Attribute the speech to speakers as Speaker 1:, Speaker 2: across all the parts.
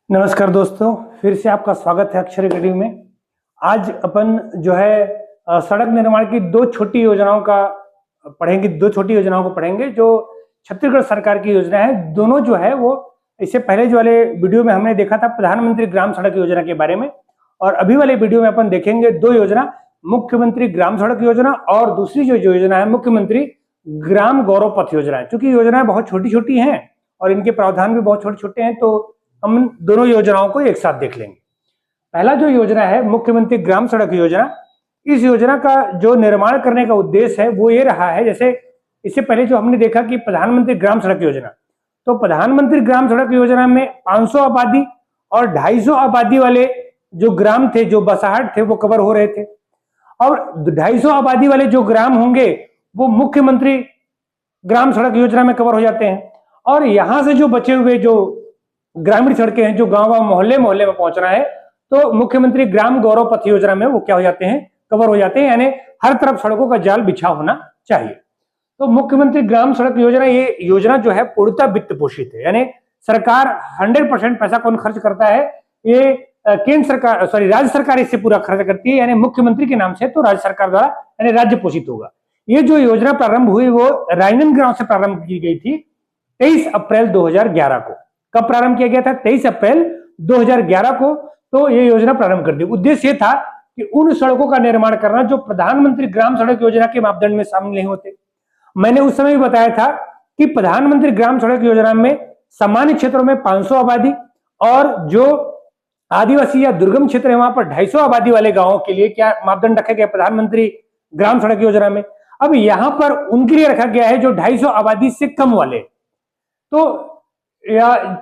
Speaker 1: नमस्कार दोस्तों, फिर से आपका स्वागत है अक्षर अकेडमी में। आज अपन जो है सड़क निर्माण की दो छोटी योजनाओं को पढ़ेंगे जो छत्तीसगढ़ सरकार की योजना है। दोनों जो है वो इससे पहले जो वाले वीडियो में हमने देखा था प्रधानमंत्री ग्राम सड़क योजना के बारे में, और अभी वाले वीडियो में अपन देखेंगे दो योजना, मुख्यमंत्री ग्राम सड़क योजना और दूसरी जो योजना है मुख्यमंत्री ग्राम गौरव पथ योजना। चूंकि योजनाएं बहुत छोटी छोटी हैं और इनके प्रावधान भी बहुत छोटे छोटे हैं, तो हम दोनों योजनाओं को एक साथ देख लेंगे। पहला जो योजना है मुख्यमंत्री ग्राम सड़क योजना, इस योजना का जो निर्माण करने का उद्देश्य है वो ये रहा है, जैसे इससे पहले जो हमने देखा कि प्रधानमंत्री ग्राम सड़क योजना, तो प्रधानमंत्री ग्राम सड़क योजना में 500 आबादी और 250 आबादी वाले जो ग्राम थे, जो बसाहट थे, वो कवर हो रहे थे। और 250 आबादी वाले जो ग्राम होंगे वो मुख्यमंत्री ग्राम सड़क योजना में कवर हो जाते हैं, और यहां से जो बचे हुए जो ग्रामीण सड़कें हैं, जो गांव गांव मोहल्ले मोहल्ले में पहुंचना है, तो मुख्यमंत्री ग्राम गौरव पथ योजना में वो क्या हो जाते हैं, कवर हो जाते हैं। यानी हर तरफ सड़कों का जाल बिछा होना चाहिए। तो मुख्यमंत्री ग्राम सड़क योजना, ये योजना जो है पूर्णतः वित्त पोषित है, यानी सरकार 100% पैसा कौन खर्च करता है, ये केंद्र सरकार राज्य सरकार इससे पूरा खर्च करती है, यानी मुख्यमंत्री के नाम से तो राज्य सरकार द्वारा यानी राज्य पोषित होगा। ये जो योजना प्रारंभ हुई वो राजनांदगांव से प्रारंभ की गई थी 23 अप्रैल 2011 को। कब प्रारंभ किया गया था? 23 अप्रैल 2011 को। तो ये योजना प्रारंभ कर दी। उद्देश्य ये था कि उन सड़कों का निर्माण करना जो प्रधानमंत्री ग्राम सड़क योजना के मापदंड में शामिल नहीं होते। मैंने उस समय भी बताया था कि प्रधानमंत्री ग्राम सड़क योजना में सामान्य क्षेत्रों में 500 आबादी और जो आदिवासी या दुर्गम क्षेत्र है वहां पर 250 आबादी वाले गांवों के लिए क्या मापदंड रखा गया प्रधानमंत्री ग्राम सड़क योजना में। अब यहां पर उनके लिए रखा गया है जो 250 आबादी से कम वाले, तो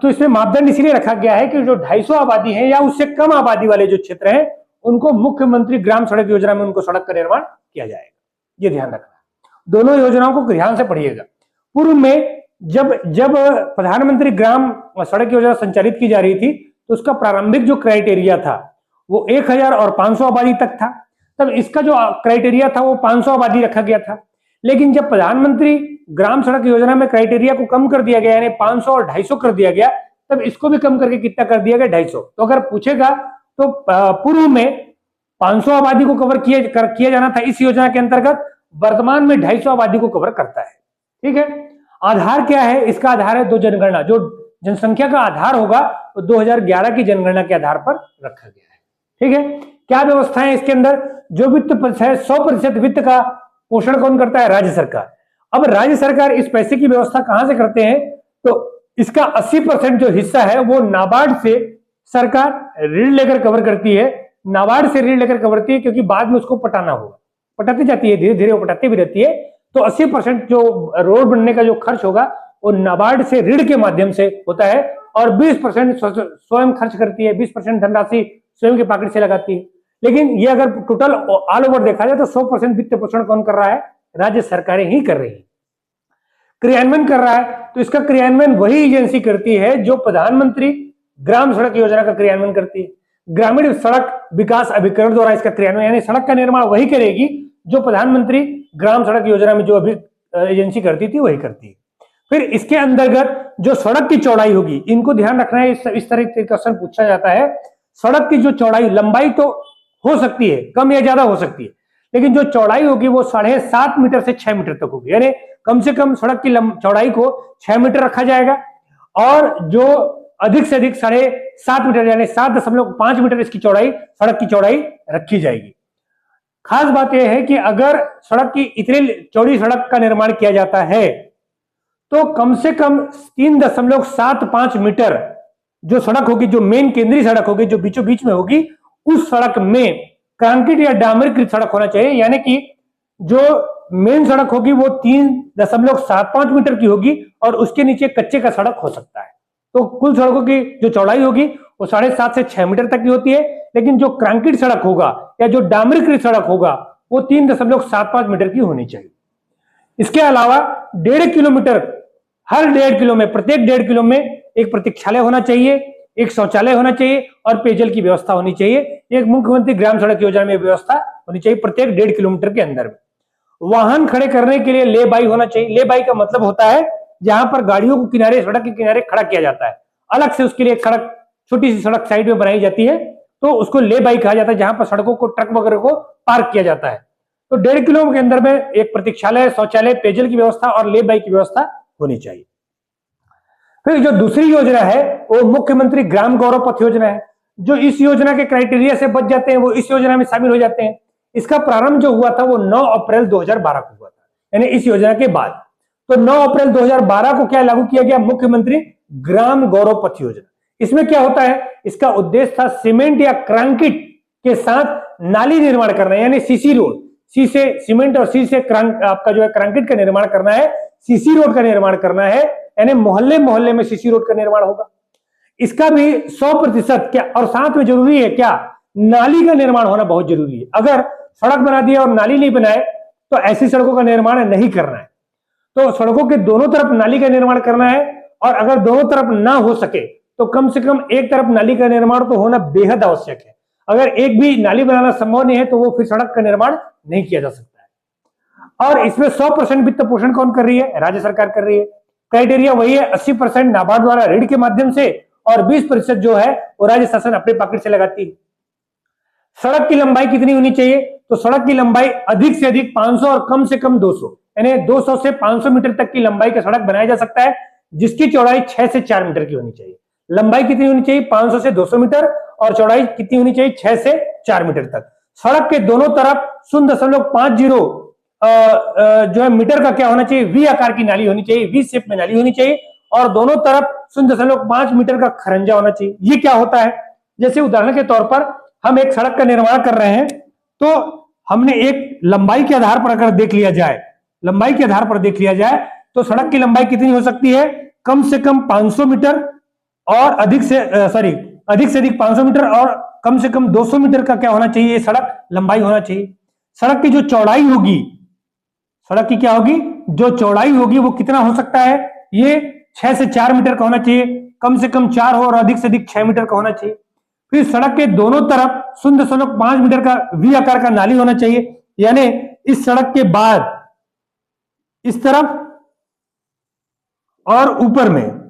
Speaker 1: इसमें मापदंड इसलिए रखा गया है कि जो 250 आबादी है या उससे कम आबादी वाले जो क्षेत्र हैं उनको मुख्यमंत्री ग्राम सड़क योजना में उनको सड़क का निर्माण किया जाएगा। ये ध्यान रखना। दोनों योजनाओं को ध्यान से पढ़िएगा। पूर्व में जब प्रधानमंत्री ग्राम सड़क योजना संचालित की जा रही थी तो उसका प्रारंभिक जो क्राइटेरिया था वो 1000 और 500 आबादी तक था। तब इसका जो क्राइटेरिया था वो 500 आबादी रखा गया था। लेकिन जब प्रधानमंत्री ग्राम सड़क योजना में क्राइटेरिया को कम कर दिया गया, यानी 500 और 250 कर दिया गया, तब इसको भी कम करके कितना कर दिया गया? 250। तो अगर पूछेगा तो पूर्व में 500 आबादी को कवर किया जाना था इस योजना के अंतर्गत, वर्तमान में 250 आबादी को कवर करता है। ठीक है। आधार क्या है? इसका आधार है दो जनगणना। जो जनसंख्या का आधार होगा वो 2011 की जनगणना के आधार पर रखा गया है। ठीक है। क्या व्यवस्था है इसके अंदर? जो वित्त है 100% वित्त का पोषण कौन करता है? राज्य सरकार। अब राज्य सरकार इस पैसे की व्यवस्था कहां से करते हैं? तो इसका 80% जो हिस्सा है वो नाबार्ड से सरकार ऋण लेकर कवर करती है। नाबार्ड से ऋण लेकर कवर करती है क्योंकि बाद में उसको पटाना होगा, पटाती जाती है, धीरे धीरे वो पटाती भी रहती है। तो 80% जो रोड बनने का जो खर्च होगा वो नाबार्ड से ऋण के माध्यम से होता है, और 20% स्वयं खर्च करती है, 20% धनराशि स्वयं के पॉकेट से लगाती है। लेकिन ये अगर टोटल ऑल ओवर देखा जाए तो 100% वित्त पोषण कौन कर रहा है? राज्य सरकारें ही कर रही है। क्रियान्वयन कर रहा है तो इसका क्रियान्वयन वही एजेंसी करती है जो प्रधानमंत्री ग्राम सड़क योजना का क्रियान्वयन करती है। ग्रामीण सड़क विकास अभिकरण द्वारा इसका क्रियान्वयन, यानी सड़क का निर्माण वही करेगी जो प्रधानमंत्री ग्राम सड़क योजना में जो अभी एजेंसी करती थी वही करती है। फिर इसके अंतर्गत जो सड़क की चौड़ाई होगी, इनको ध्यान रखना है, इस तरह के क्वेश्चन पूछा जाता है। सड़क की जो चौड़ाई, लंबाई तो हो सकती है, कम या ज्यादा हो सकती है, लेकिन जो चौड़ाई होगी वो 7.5 मीटर से 6 मीटर तक होगी। यानी कम से कम सड़क की चौड़ाई को 6 मीटर रखा जाएगा, और जो अधिक से अधिक 7.5 मीटर यानी 7.5 मीटर इसकी चौड़ाई, सड़क की चौड़ाई रखी जाएगी। खास बात यह है कि अगर सड़क की इतनी चौड़ी सड़क का निर्माण किया जाता है तो कम से कम 3.75 मीटर जो सड़क होगी, जो मेन केंद्रीय सड़क होगी, जो बीचों बीच में होगी, उस सड़क में कंक्रीट या डामरीकृत सड़क होना चाहिए। यानी कि जो मेन सड़क होगी वो 3.75 मीटर की होगी और उसके नीचे कच्चे का सड़क हो सकता है। तो कुल सड़कों की जो चौड़ाई होगी वो 7.5 से 6 मीटर तक की होती है, लेकिन जो कंक्रीट सड़क होगा या जो डामरीकृत सड़क होगा वो 3.75 मीटर की होनी चाहिए। इसके अलावा 1.5 किलोमीटर, हर 1.5 किलो में, प्रत्येक 1.5 किलो में एक प्रतीक्षालय होना चाहिए, एक शौचालय होना चाहिए और पेयजल की व्यवस्था होनी चाहिए। एक मुख्यमंत्री ग्राम सड़क योजना में व्यवस्था होनी चाहिए प्रत्येक 1.5 किलोमीटर के अंदर में। वाहन खड़े करने के लिए ले बाई होना चाहिए। ले बाई का मतलब होता है जहां पर गाड़ियों को किनारे, सड़क के किनारे खड़ा किया जाता है, अलग से उसके लिए सड़क छोटी सी सड़क साइड में बनाई जाती है तो उसको ले बाई कहा जाता है, जहां पर सड़कों को ट्रक वगैरह को पार्क किया जाता है। तो 1.5 किलोमीटर के अंदर में एक प्रतीक्षालय, शौचालय, पेयजल की व्यवस्था और ले बाई की व्यवस्था होनी चाहिए। फिर जो दूसरी योजना है वो मुख्यमंत्री ग्राम गौरव पथ योजना है। जो इस योजना के क्राइटेरिया से बच जाते हैं वो इस योजना में शामिल हो जाते हैं। इसका प्रारंभ जो हुआ था वो 9 अप्रैल 2012 को हुआ था, यानी इस योजना के बाद। तो 9 अप्रैल 2012 को क्या लागू किया गया? मुख्यमंत्री ग्राम गौरव पथ योजना। इसमें क्या होता है? इसका उद्देश्य था सीमेंट या कंक्रीट के साथ नाली निर्माण करना, यानी सीसी रोड, सी से सीमेंट और सी से आपका जो है कंक्रीट का निर्माण करना है, सीसी रोड का निर्माण करना है, यानी मोहल्ले मोहल्ले में सीसी रोड का निर्माण होगा। इसका भी 100% क्या, और साथ में जरूरी है क्या? नाली का निर्माण होना बहुत जरूरी है। अगर सड़क बना दिया और नाली नहीं बनाए तो ऐसी सड़कों का निर्माण नहीं करना है। तो सड़कों के दोनों तरफ नाली का निर्माण करना है, और अगर दोनों तरफ ना हो सके तो कम से कम एक तरफ नाली का निर्माण तो होना बेहद आवश्यक है। अगर एक भी नाली बनाना संभव नहीं है तो वो फिर सड़क का निर्माण नहीं किया जा सकता है। और इसमें 100% वित्त पोषण कौन कर रही है? राज्य सरकार कर रही है। क्राइटेरिया वही है, 80% नाबार्ड द्वारा ऋण के माध्यम से और 20% जो है वो राज्य शासन अपने पॉकेट से लगाती है। सड़क की लंबाई कितनी होनी चाहिए? तो सड़क की लंबाई अधिक से अधिक 500 और कम से कम 200, यानी 200 से 500 मीटर तक की लंबाई का सड़क बनाया जा सकता है, जिसकी चौड़ाई 6 से 4 मीटर की होनी चाहिए। लंबाई कितनी होनी चाहिए? 500 से 200 मीटर, और चौड़ाई कितनी होनी चाहिए? 6 से 4 मीटर तक। सड़क के दोनों तरफ 0.50 जो है मीटर का क्या होना चाहिए? वी आकार की नाली होनी चाहिए, वी शेप में नाली होनी चाहिए, और दोनों तरफ 0.5 मीटर का खरंजा होना चाहिए। ये क्या होता है? जैसे उदाहरण के तौर पर हम एक सड़क का निर्माण कर रहे हैं, तो हमने एक लंबाई के आधार पर अगर देख लिया जाए, लंबाई के आधार पर देख लिया जाए तो सड़क की लंबाई कितनी हो सकती है? कम से कम 500 मीटर, और अधिक से अधिक 500 मीटर, और कम से कम 200 मीटर का क्या होना चाहिए? सड़क लंबाई होना चाहिए। सड़क की जो चौड़ाई होगी, सड़क की क्या होगी? जो चौड़ाई होगी वो कितना हो सकता है? ये 6 से 4 मीटर का होना चाहिए, कम से कम 4 हो, और अधिक से अधिक 6 मीटर का होना चाहिए। फिर सड़क के दोनों तरफ 0.5 मीटर का वी आकार का नाली होना चाहिए, यानी इस सड़क के बाद इस तरफ और ऊपर में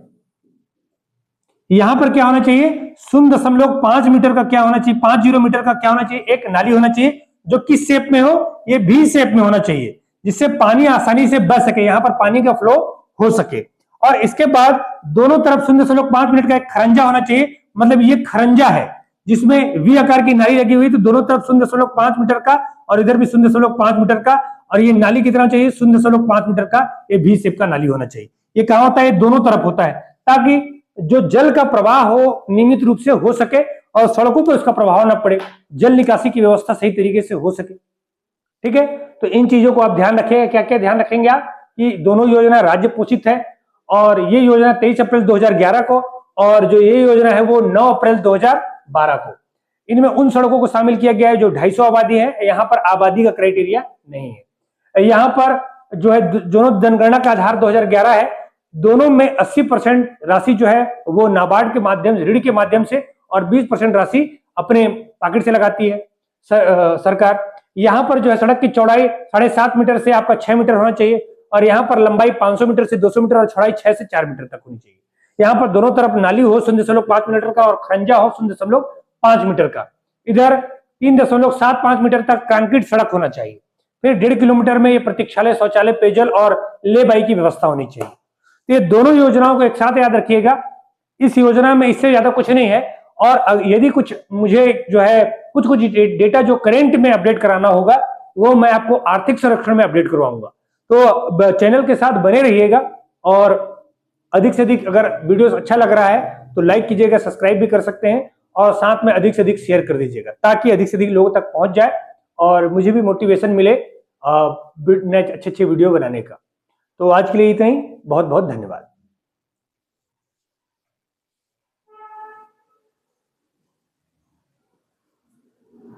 Speaker 1: यहां पर क्या होना चाहिए? 0.5 मीटर का क्या होना चाहिए? 50 मीटर का क्या होना चाहिए? एक नाली होना चाहिए, जो किस शेप में हो? ये भी शेप में होना चाहिए, जिससे पानी आसानी से बह सके, यहां पर पानी का फ्लो हो सके। और इसके बाद दोनों तरफ 0.5 मिनट का एक खरंजा होना चाहिए, मतलब ये खरंजा है जिसमें वी आकार की नाली लगी हुई, तो दोनों तरफ 0.5 मीटर का, और इधर भी 0.5 मीटर का, और ये नाली कितना चाहिए? 0.5 मीटर का ये भी शेप का नाली होना चाहिए। ये कहां होता है? दोनों तरफ होता है, ताकि जो जल का प्रवाह हो नियमित रूप से हो सके और सड़कों पर उसका प्रभाव न पड़े, जल निकासी की व्यवस्था सही तरीके से हो सके। ठीक है, तो इन चीजों को आप ध्यान रखेंगे। क्या क्या ध्यान रखेंगे आप? कि दोनों योजना राज्य पोषित है, और ये योजना 23 अप्रैल 2011 को, और जो ये योजना है वो 9 अप्रैल 2012 को। इनमें उन सड़कों को शामिल किया गया है जो 250 आबादी है, यहाँ पर आबादी का क्राइटेरिया नहीं है। यहाँ पर जो है दोनों जनगणना का आधार 2011 है, दोनों में 80% राशि जो है वो नाबार्ड के माध्यम से, ऋण के माध्यम से, और 20% राशि अपने पॉकेट से लगाती है सरकार। यहाँ पर जो है सड़क की चौड़ाई 7.5 मीटर से आपका 6 मीटर होना चाहिए, और यहाँ पर लंबाई 500 मीटर से 200 मीटर, और चौड़ाई 6 से 4 मीटर तक होनी चाहिए। यहाँ पर दोनों तरफ नाली हो 0.5 मीटर का, और खंजा हो 0.5 मीटर का। इधर 3.75 मीटर तक कंक्रीट सड़क होना चाहिए। फिर 1.5 किलोमीटर में ये प्रतीक्षालय, शौचालय, पेयजल और ले बाई की व्यवस्था होनी चाहिए। तो ये दोनों योजनाओं को एक साथ याद रखिएगा। इस योजना में इससे ज्यादा कुछ नहीं है, और यदि कुछ मुझे जो है कुछ डेटा जो करंट में अपडेट कराना होगा वो मैं आपको आर्थिक संरक्षण में अपडेट करवाऊंगा। तो चैनल के साथ बने रहिएगा, और अधिक से अधिक अगर वीडियो अच्छा लग रहा है तो लाइक कीजिएगा, सब्सक्राइब भी कर सकते हैं, और साथ में अधिक से अधिक शेयर कर दीजिएगा, ताकि अधिक से अधिक लोगों तक पहुंच जाए और मुझे भी मोटिवेशन मिले अच्छे अच्छे वीडियो बनाने का। तो आज के लिए इतना ही। बहुत बहुत धन्यवाद।